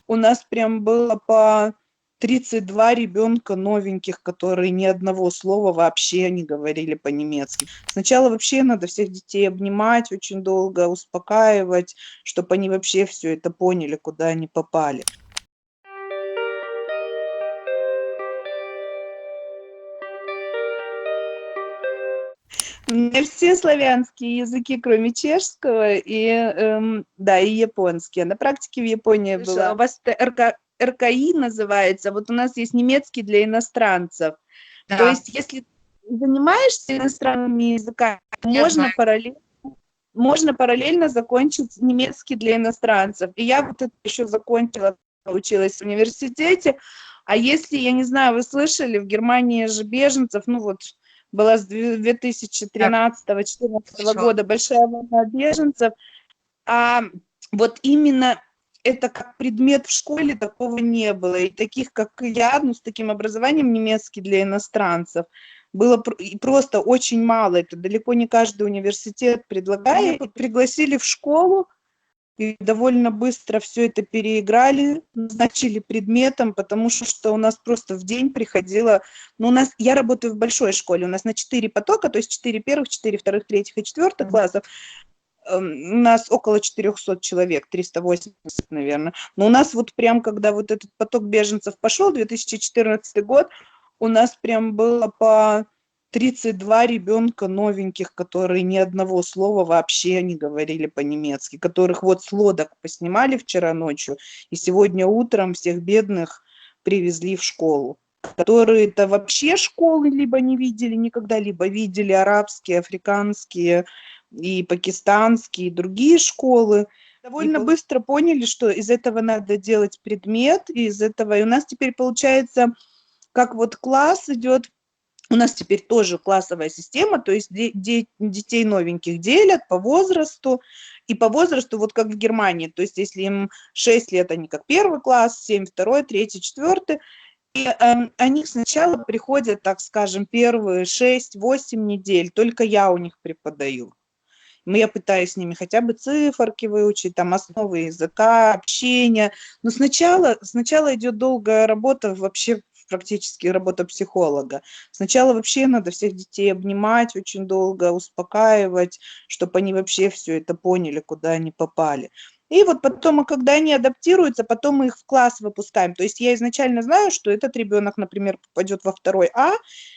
у нас прям было по 32 ребенка новеньких, которые ни одного слова вообще не говорили по-немецки. Сначала вообще надо всех детей обнимать очень долго, успокаивать, чтобы они вообще все это поняли, куда они попали. У меня все славянские языки, кроме чешского и, да, и японский. На практике в Японии была. У вас это РКИ называется, вот у нас есть немецкий для иностранцев. То Да, есть если занимаешься иностранными языками, я знаю. можно параллельно закончить немецкий для иностранцев. И я вот это еще закончила, училась в университете. А если, я не знаю, вы слышали, в Германии же беженцев, ну вот была с Так, 2013-2014 слышала. года большая волна беженцев, а вот именно это как предмет в школе такого не было. И таких, как я, ну, с таким образованием немецкий для иностранцев, было просто очень мало. Это далеко не каждый университет предлагает. Меня пригласили в школу, и довольно быстро все это переиграли, назначили предметом, потому что у нас просто в день приходило... Ну, я работаю в большой школе, у нас на 4 потока, то есть 4 первых, 4 вторых, третьих и четвертых классов. У нас около 400 человек, 380, наверное. Но у нас вот прям, когда вот этот поток беженцев пошел, 2014 год, у нас прям было по 32 ребенка новеньких, которые ни одного слова вообще не говорили по-немецки, которых вот с лодок поснимали вчера ночью, и сегодня утром всех бедных привезли в школу, которые-то вообще школы либо не видели никогда, либо видели арабские, африканские, и пакистанские, и другие школы, довольно быстро поняли, что из этого надо делать предмет, и из этого, и у нас теперь получается, как вот класс идет, у нас теперь тоже классовая система, то есть детей новеньких делят по возрасту, и по возрасту, вот как в Германии, то есть если им 6 лет, они как первый класс, 7 второй, третий, четвертый, и они сначала приходят, так скажем, первые 6-8 недель, только я у них преподаю. Я пытаюсь с ними хотя бы циферки выучить, там основы языка, общения. Но сначала идет долгая работа, вообще практически работа психолога. Сначала вообще надо всех детей обнимать очень долго, успокаивать, чтобы они вообще все это поняли, куда они попали. И вот потом, когда они адаптируются, потом мы их в класс выпускаем. То есть я изначально знаю, что этот ребенок, например, попадет во 2 А,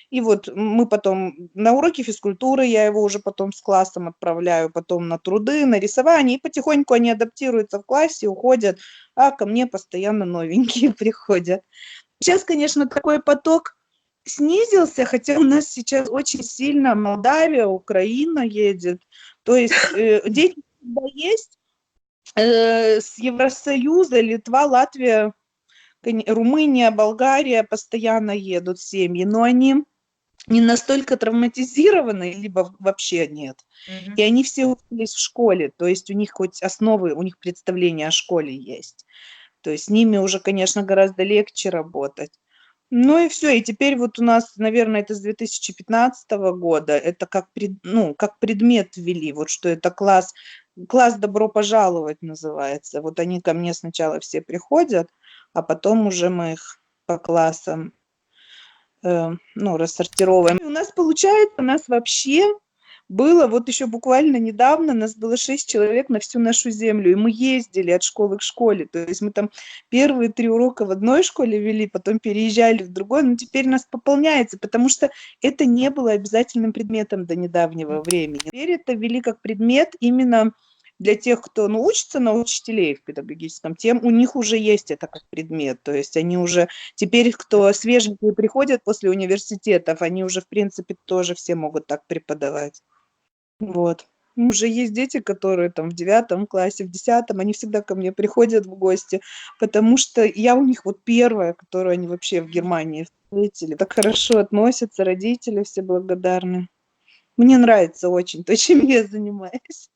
и вот мы потом на уроки физкультуры, я его уже потом с классом отправляю, потом на труды, на рисование, и потихоньку они адаптируются в классе, уходят, а ко мне постоянно новенькие приходят. Сейчас, конечно, такой поток снизился, хотя у нас сейчас очень сильно Молдавия, Украина едет. То есть дети всегда есть с Евросоюза, Литва, Латвия, Румыния, Болгария постоянно едут семьи, но они не настолько травматизированы, либо вообще нет. И они все учились в школе, то есть у них хоть основы, у них представление о школе есть. То есть с ними уже, конечно, гораздо легче работать. Ну и все, и теперь вот у нас, наверное, это с 2015 года, это как, ну, как предмет ввели, вот что это класс «Добро пожаловать» называется. Вот они ко мне сначала все приходят, а потом уже мы их по классам ну, рассортировываем. И у нас получается, у нас вообще было, вот еще буквально недавно, нас было 6 человек на всю нашу землю, и мы ездили от школы к школе, то есть мы там первые 3 урока в одной школе вели, потом переезжали в другой, но теперь нас пополняется, потому что это не было обязательным предметом до недавнего времени. Теперь это ввели как предмет именно для тех, кто учится на учителей в педагогическом, тем у них уже есть это как предмет, то есть они уже теперь, кто свеженькие приходят после университетов, они уже, в принципе, тоже все могут так преподавать. Вот. Уже есть дети, которые там в 9 классе, в 10, они всегда ко мне приходят в гости, потому что я у них вот первая, которую они вообще в Германии встретили. Так хорошо относятся, родители все благодарны. Мне нравится очень то, чем я занимаюсь.